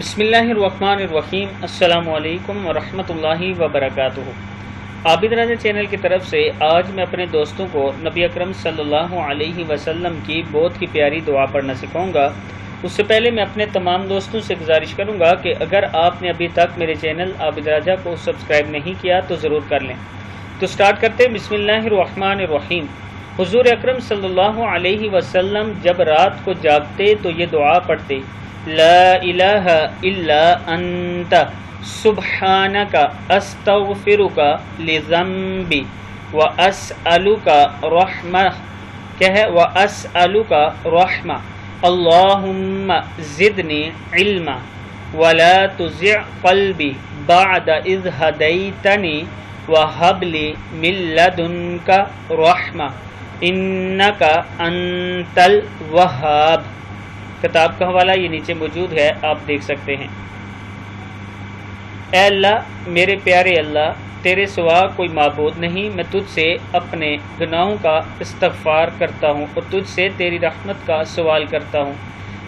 بسم اللہ الرحمن الرحیم۔ السلام علیکم ورحمۃ اللہ وبرکاتہ۔ عابد راجہ چینل کی طرف سے آج میں اپنے دوستوں کو نبی اکرم صلی اللہ علیہ وسلم کی بہت ہی پیاری دعا پڑھنا سکھاؤں گا۔ اس سے پہلے میں اپنے تمام دوستوں سے گزارش کروں گا کہ اگر آپ نے ابھی تک میرے چینل عابد راجہ کو سبسکرائب نہیں کیا تو ضرور کر لیں۔ تو سٹارٹ کرتے ہیں۔ بسم اللہ الرحمن الرحیم۔ حضور اکرم صلی اللہ علیہ وسلم جب رات کو جاگتے تو یہ دعا پڑھتے: لا الہ الا انت سبحانک استغفرک لذنبی واسألک رحمہ، کیا ہے؟ واسألک رحمہ، اللہم زدنی علما ولا تزغ قلبی بعد اذ ہدیتنی وہب لی من لدنک رحمہ انک انت الوہاب۔ کتاب کا حوالہ یہ نیچے موجود ہے، آپ دیکھ سکتے ہیں۔ اے اللہ، میرے پیارے اللہ، تیرے سوا کوئی معبود نہیں، میں تجھ سے اپنے گناہوں کا استغفار کرتا ہوں اور تجھ سے تیری رحمت کا سوال کرتا ہوں۔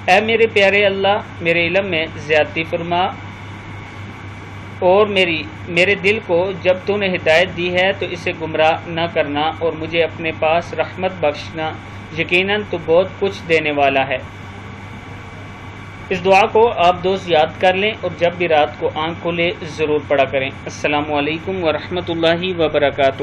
اے میرے پیارے اللہ، میرے علم میں زیادتی فرما اور میرے دل کو جب تو نے ہدایت دی ہے تو اسے گمراہ نہ کرنا اور مجھے اپنے پاس رحمت بخشنا، یقیناً تو بہت کچھ دینے والا ہے۔ اس دعا کو آپ دوست یاد کر لیں اور جب بھی رات کو آنکھ کھلے ضرور پڑھا کریں۔ السلام علیکم ورحمۃ اللہ وبرکاتہ۔